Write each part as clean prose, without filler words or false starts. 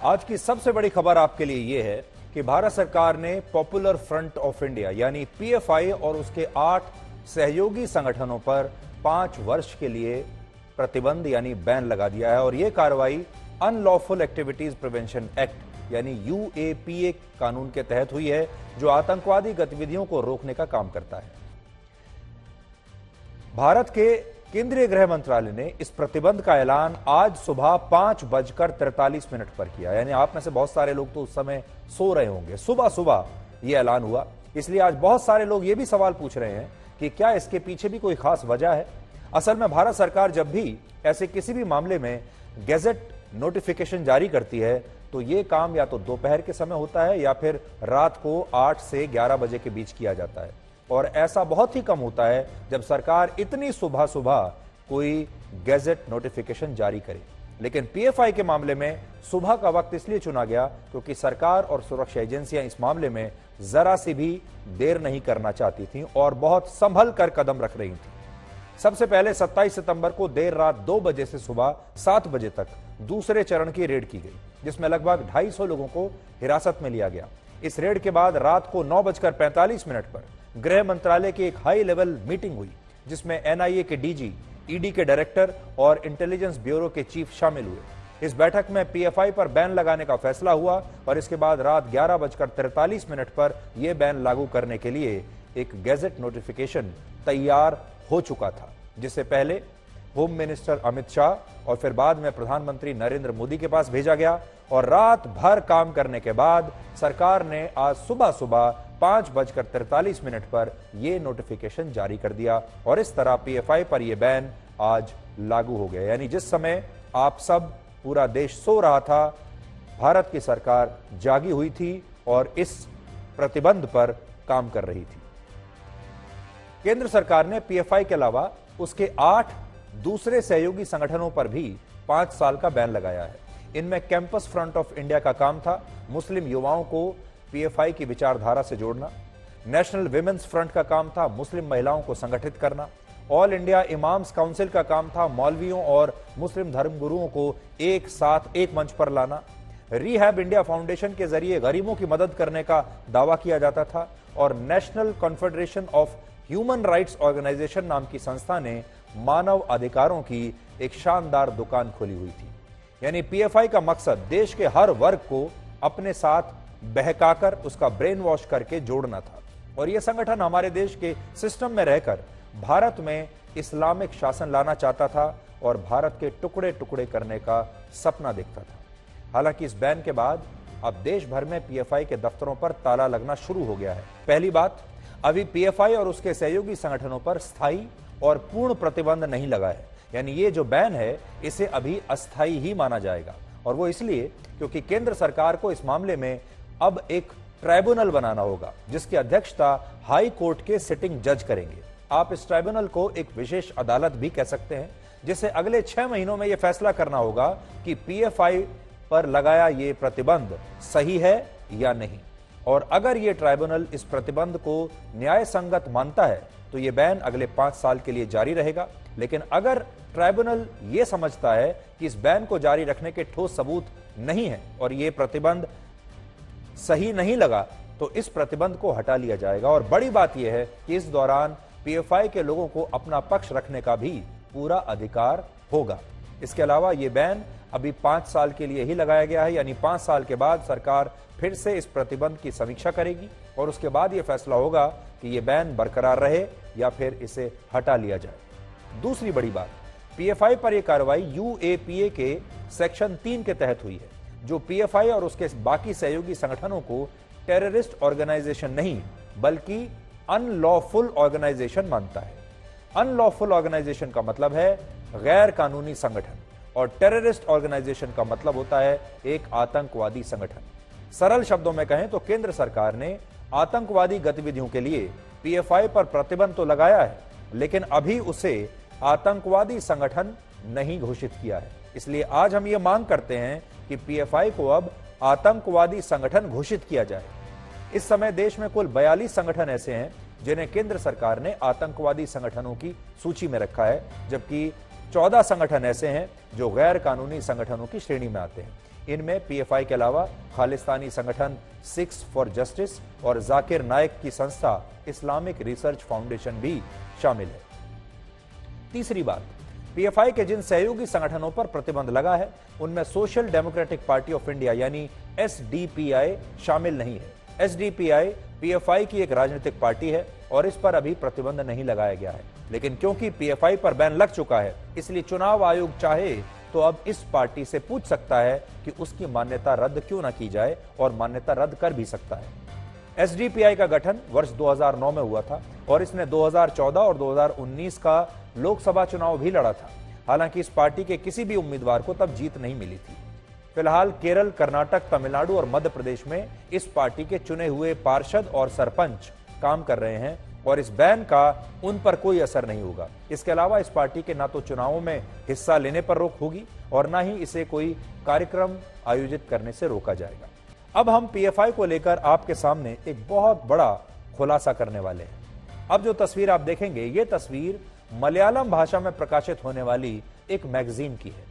आज की सबसे बड़ी खबर आपके लिए यह है कि भारत सरकार ने पॉपुलर फ्रंट ऑफ इंडिया यानी पीएफआई और उसके 8 सहयोगी संगठनों पर 5 वर्ष के लिए प्रतिबंध यानी बैन लगा दिया है और यह कार्रवाई अनलॉफुल एक्टिविटीज प्रिवेंशन एक्ट यानी यूएपीए कानून के तहत हुई है, जो आतंकवादी गतिविधियों को रोकने का काम करता है। भारत के केंद्रीय गृह मंत्रालय ने इस प्रतिबंध का ऐलान आज सुबह 5:43 पर किया। यानी आप में से बहुत सारे लोग तो उस समय सो रहे होंगे। सुबह सुबह यह ऐलान हुआ, इसलिए आज बहुत सारे लोग ये भी सवाल पूछ रहे हैं कि क्या इसके पीछे भी कोई खास वजह है। असल में भारत सरकार जब भी ऐसे किसी भी मामले में गैजेट नोटिफिकेशन जारी करती है तो यह काम या तो दोपहर के समय होता है या फिर रात को 8 से 11 बजे के बीच किया जाता है, और ऐसा बहुत ही कम होता है जब सरकार इतनी सुबह सुबह कोई गैजेट नोटिफिकेशन जारी करे। लेकिन पीएफआई के मामले में सुबह का वक्त इसलिए चुना गया क्योंकि सरकार और सुरक्षा एजेंसियां इस मामले में जरा सी भी देर नहीं करना चाहती थीं और बहुत संभल कर कदम रख रही थीं। सबसे पहले 27 सितंबर को देर रात 2 बजे से सुबह 7 बजे तक दूसरे चरण की रेड की गई, जिसमें लगभग 250 लोगों को हिरासत में लिया गया। इस रेड के बाद रात को 9:45 पर गृह मंत्रालय की एक हाई लेवल मीटिंग हुई, जिसमें एनआईए के डीजी, ईडी के डायरेक्टर और इंटेलिजेंस ब्यूरो के चीफ शामिल हुए। इस बैठक में पीएफआई पर बैन लगाने का फैसला हुआ और इसके बाद रात 11:43 पर यह बैन लागू करने के लिए एक गैजेट नोटिफिकेशन तैयार हो चुका था, जिसे पहले होम मिनिस्टर अमित शाह और फिर बाद में प्रधानमंत्री नरेंद्र मोदी के पास भेजा गया। और रात भर काम करने के बाद सरकार ने आज सुबह सुबह 5:43 पर यह नोटिफिकेशन जारी कर दिया और इस तरह पीएफआई पर यह बैन आज लागू हो गया। यानी जिस समय आप सब, पूरा देश सो रहा था, भारत की सरकार जागी हुई थी और इस प्रतिबंध पर काम कर रही थी। केंद्र सरकार ने पीएफआई के अलावा उसके 8 दूसरे सहयोगी संगठनों पर भी 5 साल का बैन लगाया है। इनमें कैंपस फ्रंट ऑफ इंडिया का काम था मुस्लिम युवाओं को पीएफआई की विचारधारा से जोड़ना। नेशनल विमेंस फ्रंट का काम था मुस्लिम महिलाओं को संगठित करना। ऑल इंडिया इमाम्स काउंसिल का काम था मौलवियों और मुस्लिम धर्मगुरुओं को एक साथ एक मंच पर लाना। रीहैब इंडिया फाउंडेशन के जरिए गरीबों की मदद करने का दावा किया जाता था और national confederation of human rights organisation नाम की संस्था ने मानव अधिकारों की एक शानदार दुकान खोली हुई थी। यानी पीएफआई का मकसद देश के हर वर्ग को अपने साथ बहकाकर उसका ब्रेन वॉश करके जोड़ना था और यह संगठन हमारे देश के सिस्टम में रहकर भारत में इस्लामिक शासन लाना चाहता था और भारत के टुकड़े टुकड़े करने का सपना देखता था। हालांकि इस बैन के बाद अब देश भर में पीएफआई के दफ्तरों पर ताला लगना शुरू हो गया है। पहली बात, अभी पीएफआई और उसके सहयोगी संगठनों पर स्थायी और पूर्ण प्रतिबंध नहीं लगा है। यानी ये जो बैन है इसे अभी अस्थायी ही माना जाएगा, और वो इसलिए क्योंकि केंद्र सरकार को इस मामले में अब एक ट्राइब्यूनल बनाना होगा जिसकी अध्यक्षता हाई कोर्ट के सिटिंग जज करेंगे। आप इस ट्राइब्यूनल को एक विशेष अदालत भी कह सकते हैं, जिसे अगले 6 महीनों में यह फैसला करना होगा कि पीएफआई पर लगाया ये प्रतिबंध सही है या नहीं। और अगर ये ट्राइब्यूनल इस प्रतिबंध को न्याय संगत मानता है तो ये बैन अगले 5 साल के लिए जारी रहेगा। लेकिन अगर ट्राइब्यूनल ये समझता है कि इस बैन को जारी रखने के ठोस सबूत नहीं है और ये प्रतिबंध सही नहीं लगा तो इस प्रतिबंध को हटा लिया जाएगा। और बड़ी बात यह है कि इस दौरान पीएफआई के लोगों को अपना पक्ष रखने का भी पूरा अधिकार होगा। इसके अलावा यह बैन अभी 5 साल के लिए ही लगाया गया है, यानी 5 साल के बाद सरकार फिर से इस प्रतिबंध की समीक्षा करेगी और उसके बाद यह फैसला होगा कि यह बैन बरकरार रहे या फिर इसे हटा लिया जाए। दूसरी बड़ी बात, पीएफआई पर यह कार्रवाई यूएपीए के सेक्शन 3 के तहत हुई है, जो पीएफआई और उसके बाकी सहयोगी संगठनों को टेररिस्ट ऑर्गेनाइजेशन नहीं बल्कि अनलॉफुल ऑर्गेनाइजेशन मानता है। अनलॉफुल ऑर्गेनाइजेशन का मतलब है गैर कानूनी संगठन और टेररिस्ट ऑर्गेनाइजेशन का मतलब होता है एक आतंकवादी संगठन। सरल शब्दों में कहें तो केंद्र सरकार ने आतंकवादी गतिविधियों के लिए पीएफआई पर प्रतिबंध तो लगाया है, लेकिन अभी उसे आतंकवादी संगठन नहीं घोषित किया है। इसलिए आज हम ये मांग करते हैं कि पीएफआई को अब आतंकवादी संगठन घोषित किया जाए। इस समय देश में कुल 42 संगठन ऐसे हैं जिन्हें केंद्र सरकार ने आतंकवादी संगठनों की सूची में रखा है, जबकि 14 संगठन ऐसे हैं जो गैर कानूनी संगठनों की श्रेणी में आते हैं। इनमें पीएफआई के अलावा खालिस्तानी संगठन सिक्स फॉर जस्टिस और जाकिर नाइक की संस्था इस्लामिक रिसर्च फाउंडेशन भी शामिल है। तीसरी बात, पीएफआई के जिन सहयोगी संगठनों पर प्रतिबंध लगा है उनमें social democratic party of India यानी एसडीपीआई शामिल नहीं है। एसडीपीआई पीएफआई की एक राजनीतिक पार्टी है और इस पर अभी प्रतिबंध नहीं लगाया गया है, लेकिन क्योंकि पीएफआई पर बैन लग चुका है इसलिए चुनाव आयोग चाहे तो अब इस पार्टी से पूछ सकता है कि उसकी मान्यता रद्द क्यों ना की जाए और मान्यता रद्द कर भी सकता है। एसडीपीआई का गठन वर्ष 2009 में हुआ था और इसने 2014 और 2019 का लोकसभा चुनाव भी लड़ा था। हालांकि इस पार्टी के किसी भी उम्मीदवार को तब जीत नहीं मिली थी। फिलहाल केरल, कर्नाटक, तमिलनाडु और मध्य प्रदेश में इस पार्टी के चुने हुए पार्षद और सरपंच काम कर रहे हैं और इस बैन का उन पर कोई असर नहीं होगा। इसके अलावा इस पार्टी के ना तो चुनावों में हिस्सा लेने पर रोक होगी और ना ही इसे कोई कार्यक्रम आयोजित करने से रोका जाएगा। अब हम पीएफआई को लेकर आपके सामने एक बहुत बड़ा खुलासा करने वाले हैं। अब जो तस्वीर आप देखेंगे ये तस्वीर मलयालम भाषा में प्रकाशित होने वाली एक मैगजीन की है।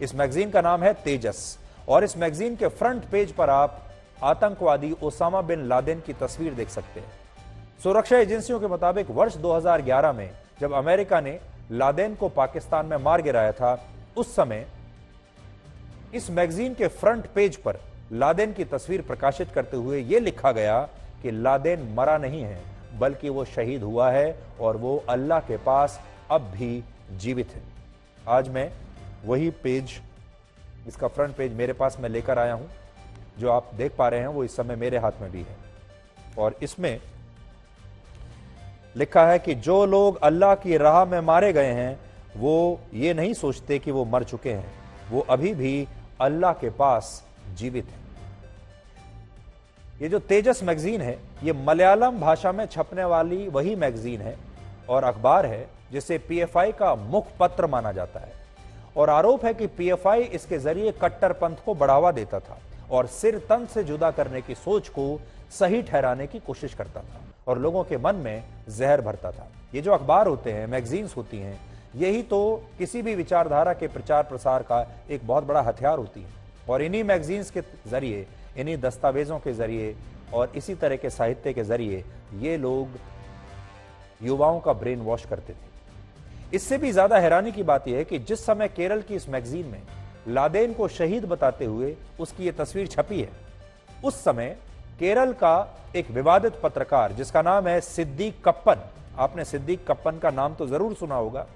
इस मैगजीन का नाम है तेजस और इस मैगजीन के फ्रंट पेज पर आप आतंकवादी ओसामा बिन लादेन की तस्वीर देख सकते हैं। सुरक्षा एजेंसियों के मुताबिक वर्ष 2011 में जब अमेरिका ने लादेन को पाकिस्तान में मार गिराया था, उस समय इस मैगजीन के फ्रंट पेज पर लादेन की तस्वीर प्रकाशित करते हुए यह लिखा गया कि लादेन मरा नहीं है बल्कि वो शहीद हुआ है और वो अल्लाह के पास अब भी जीवित है। आज मैं वही पेज, इसका फ्रंट पेज मेरे पास मैं लेकर आया हूं। जो आप देख पा रहे हैं वो इस समय मेरे हाथ में भी है और इसमें लिखा है कि जो लोग अल्लाह की राह में मारे गए हैं वो ये नहीं सोचते कि वो मर चुके हैं, वो अभी भी अल्लाह के पास जीवित हैं। ये जो तेजस मैगजीन है ये मलयालम भाषा में छपने वाली वही मैगजीन है और अखबार है जिसे पीएफआई का मुखपत्र माना जाता है और आरोप है कि पीएफआई इसके जरिए कट्टरपंथ को बढ़ावा देता था और सिर तन से जुदा करने की सोच को सही ठहराने की कोशिश करता था और लोगों के मन में जहर भरता था। ये जो अखबार होते हैं, मैगजीन्स होती हैं, यही तो किसी भी विचारधारा के प्रचार प्रसार का एक बहुत बड़ा हथियार होती है और इन्हीं मैगजीन्स के जरिए, इन्हीं दस्तावेजों के जरिए और इसी तरह के साहित्य के जरिए ये लोग युवाओं का ब्रेन वॉश करते थे। इससे भी ज्यादा हैरानी की बात यह है कि जिस समय केरल की इस मैगजीन में लादेन को शहीद बताते हुए उसकी ये तस्वीर छपी है, उस समय केरल का एक विवादित पत्रकार जिसका नाम है सिद्दीक कप्पन, आपने सिद्दीक कप्पन का नाम तो जरूर सुना होगा,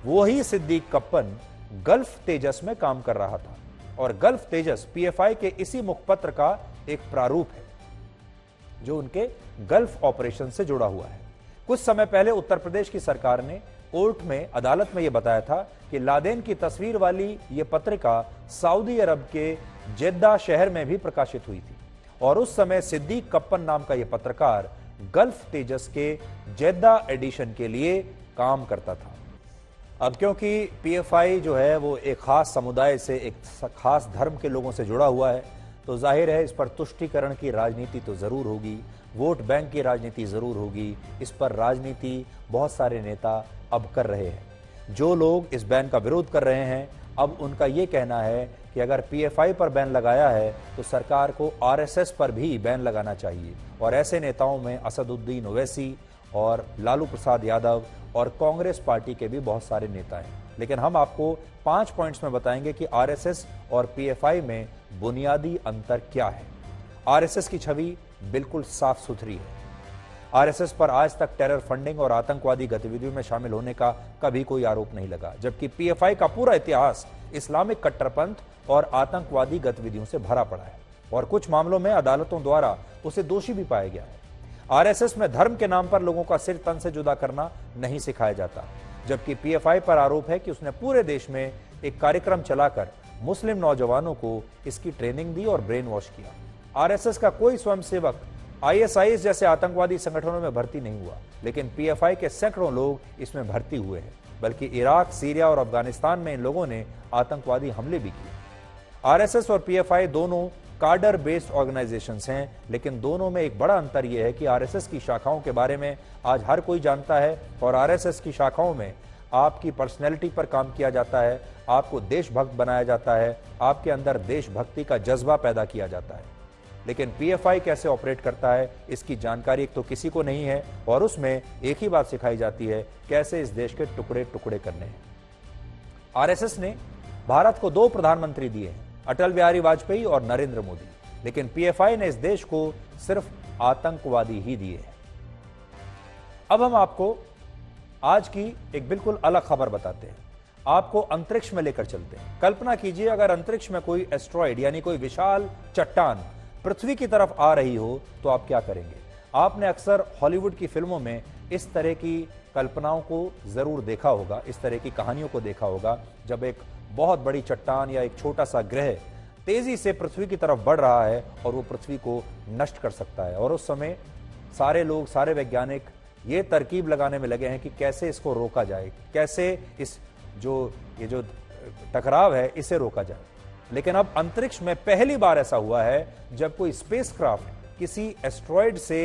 वही सिद्दीक कप्पन गल्फ तेजस में काम कर रहा था और गल्फ तेजस पीएफआई के इसी मुखपत्र का एक प्रारूप है जो उनके गल्फ ऑपरेशन से जुड़ा हुआ है। कुछ समय पहले उत्तर प्रदेश की सरकार ने कोर्ट में, अदालत में यह बताया था कि लादेन की तस्वीर वाली यह पत्रिका सऊदी अरब के जेद्दा शहर में भी प्रकाशित हुई थी और उस समय सिद्दीक कप्पन नाम का यह पत्रकार गल्फ तेजस के जेद्दा एडिशन के लिए काम करता था। अब क्योंकि पीएफआई जो है वो एक खास समुदाय से, एक खास धर्म के लोगों से जुड़ा हुआ है, तो जाहिर है इस पर तुष्टीकरण की राजनीति तो जरूर होगी, वोट बैंक की राजनीति जरूर होगी। इस पर राजनीति बहुत सारे नेता अब कर रहे हैं। जो लोग इस बैन का विरोध कर रहे हैं, अब उनका यह कहना है कि अगर पीएफआई पर बैन लगाया है तो सरकार को आरएसएस पर भी बैन लगाना चाहिए और ऐसे नेताओं में असदुद्दीन ओवैसी और लालू प्रसाद यादव और कांग्रेस पार्टी के भी बहुत सारे नेता हैं। लेकिन हम आपको 5 पॉइंट्स में बताएंगे कि आरएसएस और पीएफआई में बुनियादी अंतर क्या है। आरएसएस की छवि बिल्कुल साफ सुथरी है। आरएसएस पर आज तक टेरर फंडिंग और आतंकवादी गतिविधियों में शामिल होने का कभी कोई आरोप नहीं लगा, जबकि पीएफआई का पूरा इतिहास इस्लामिक कट्टरपंथ और आतंकवादी गतिविधियों से भरा पड़ा है और कुछ मामलों में अदालतों द्वारा उसे दोषी भी पाया गया है। आरएसएस में धर्म के नाम पर लोगों का सिर तन से जुदा करना नहीं सिखाया जाता, जबकि पीएफआई पर आरोप है कि उसने पूरे देश में एक कार्यक्रम चलाकर मुस्लिम नौजवानों को इसकी ट्रेनिंग दी और ब्रेन वॉश किया। आरएसएस का कोई स्वयंसेवक आईएसआईएस जैसे आतंकवादी संगठनों में भर्ती नहीं हुआ, लेकिन पीएफआई के सैकड़ों लोग इसमें भर्ती हुए हैं, बल्कि इराक, सीरिया और अफगानिस्तान में इन लोगों ने आतंकवादी हमले भी किए। आरएसएस और पीएफआई दोनों कार्डर बेस्ड ऑर्गेनाइजेशंस हैं, लेकिन दोनों में एक बड़ा अंतर यह है कि आरएसएस की शाखाओं के बारे में आज हर कोई जानता है और आरएसएस की शाखाओं में आपकी पर्सनैलिटी पर काम किया जाता है, आपको देशभक्त बनाया जाता है, आपके अंदर देशभक्ति का जज्बा पैदा किया जाता है। लेकिन पीएफआई कैसे ऑपरेट करता है, इसकी जानकारी एक तो किसी को नहीं है, और उसमें एक ही बात सिखाई जाती है, कैसे इस देश के टुकड़े टुकड़े करने हैं। आरएसएस ने भारत को 2 प्रधानमंत्री दिए हैं, अटल बिहारी वाजपेयी और नरेंद्र मोदी, लेकिन पीएफआई ने इस देश को सिर्फ आतंकवादी ही दिए हैं। अब हम आपको आज की एक बिल्कुल अलग खबर बताते हैं, आपको अंतरिक्ष में लेकर चलते हैं। कल्पना कीजिए अगर अंतरिक्ष में कोई एस्ट्रॉइड यानी कोई विशाल चट्टान पृथ्वी की तरफ आ रही हो तो आप क्या करेंगे। आपने अक्सर हॉलीवुड की फिल्मों में इस तरह की कल्पनाओं को जरूर देखा होगा, इस तरह की कहानियों को देखा होगा, जब एक बहुत बड़ी चट्टान या एक छोटा सा ग्रह तेजी से पृथ्वी की तरफ बढ़ रहा है और वो पृथ्वी को नष्ट कर सकता है। और उस समय सारे लोग, सारे वैज्ञानिक ये तरकीब लगाने में लगे हैं कि कैसे इसको रोका जाए, कैसे इस ये जो टकराव है इसे रोका जाए। लेकिन अब अंतरिक्ष में पहली बार ऐसा हुआ है जब कोई स्पेसक्राफ्ट किसी एस्ट्रॉइड से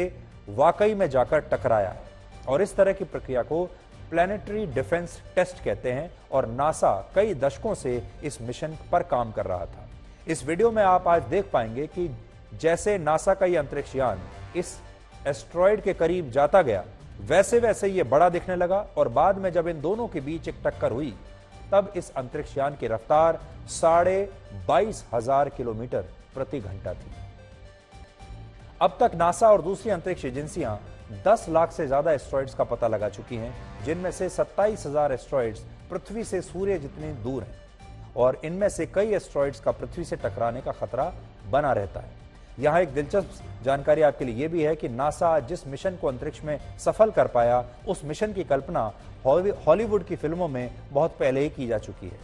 वाकई में जाकर टकराया है, और इस तरह की प्रक्रिया को प्लैनेटरी डिफेंस टेस्ट कहते हैं, और नासा कई दशकों से इस मिशन पर काम कर रहा था। इस वीडियो में आप आज देख पाएंगे कि जैसे नासा का यह अंतरिक्ष यान इस एस्ट्रॉइड के करीब जाता गया, वैसे वैसे ये बड़ा दिखने लगा, और बाद में जब इन दोनों के बीच एक टक्कर हुई तब इस अंतरिक्ष यान की रफ्तार 22,500 किलोमीटर प्रति घंटा थी। अब तक नासा और दूसरी अंतरिक्ष एजेंसियां 10 लाख से ज्यादा एस्ट्रॉइड्स का पता लगा चुकी हैं, जिनमें से 27,000 एस्ट्रॉइड्स पृथ्वी से सूर्य जितने दूर हैं, और इनमें से कई एस्ट्रॉइड्स का पृथ्वी से टकराने का खतरा बना रहता है। यहां एक दिलचस्प जानकारी आपके लिए यह भी है कि नासा जिस मिशन को अंतरिक्ष में सफल कर पाया, उस मिशन की कल्पना हॉलीवुड की फिल्मों में बहुत पहले ही की जा चुकी है।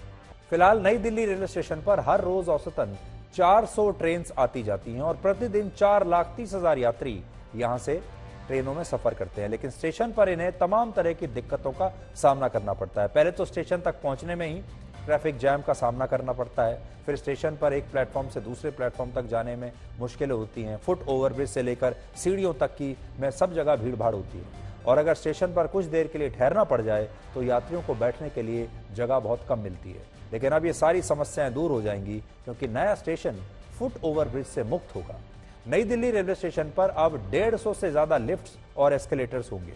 फिलहाल नई दिल्ली रेलवे स्टेशन पर हर रोज औसतन 400 ट्रेन आती जाती हैं, और प्रतिदिन 4,30,000 यात्री यहां से ट्रेनों में सफर करते हैं। लेकिन स्टेशन पर इन्हें तमाम तरह की दिक्कतों का सामना करना पड़ता है। पहले तो स्टेशन तक पहुंचने में ही ट्रैफिक जैम का सामना करना पड़ता है, फिर स्टेशन पर एक प्लेटफॉर्म से दूसरे प्लेटफॉर्म तक जाने में मुश्किलें होती हैं, फुट ओवरब्रिज से लेकर सीढ़ियों तक की में सब जगह भीड़ भाड़ होती है, और अगर स्टेशन पर कुछ देर के लिए ठहरना पड़ जाए तो यात्रियों को बैठने के लिए जगह बहुत कम मिलती है। लेकिन अब ये सारी समस्याएं दूर हो जाएंगी, क्योंकि नया स्टेशन फुट ओवरब्रिज से मुक्त होगा। नई दिल्ली रेलवे स्टेशन पर अब 150 से ज्यादा लिफ्ट्स और एस्केलेटर्स होंगे।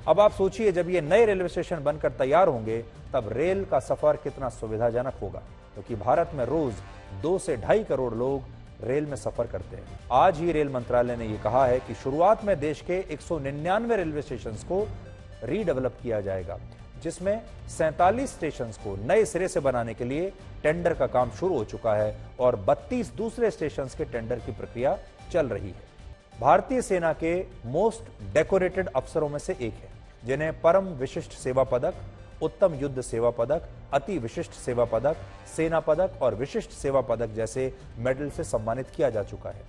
अब आप सोचिए, जब ये नए रेलवे स्टेशन बनकर तैयार होंगे तब रेल का सफर कितना सुविधाजनक होगा, क्योंकि भारत में रोज 2 से 2.5 करोड़ लोग रेल में सफर करते हैं। आज ही रेल मंत्रालय ने यह कहा है कि शुरुआत में देश के 199 रेलवे स्टेशन को रीडेवलप किया जाएगा, जिसमें 47 स्टेशन को नए सिरे से बनाने के लिए टेंडर का काम शुरू हो चुका है, और 32 दूसरे स्टेशन के टेंडर की प्रक्रिया चल रही है। भारतीय सेना के मोस्ट डेकोरेटेड अफसरों में से एक है, जिन्हें परम विशिष्ट सेवा पदक, उत्तम युद्ध सेवा पदक, अति विशिष्ट सेवा पदक, सेना पदक और विशिष्ट सेवा पदक जैसे मेडल से सम्मानित किया जा चुका है।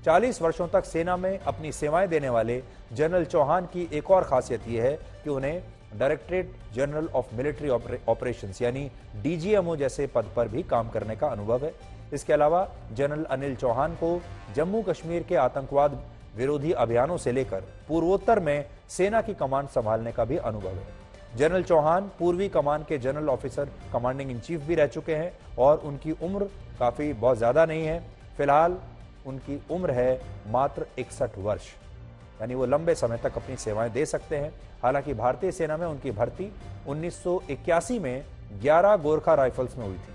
40 वर्षों तक सेना में अपनी सेवाएं देने वाले जनरल चौहान की एक और खासियत यह है कि उन्हें directorate general of military operations यानी डीजीएमओ जैसे पद पर भी काम करने का अनुभव है। इसके अलावा जनरल अनिल चौहान को जम्मू कश्मीर के आतंकवाद विरोधी अभियानों से लेकर पूर्वोत्तर में सेना की कमान संभालने का भी अनुभव है। जनरल चौहान पूर्वी कमान के general officer commanding in chief भी रह चुके हैं, और उनकी उम्र काफी बहुत ज्यादा नहीं है। फिलहाल उनकी उम्र है मात्र 61 वर्ष, यानी वो लंबे समय तक अपनी सेवाएं दे सकते हैं। हालांकि भारतीय सेना में उनकी भर्ती 1981 में 11 गोरखा राइफल्स में हुई थी।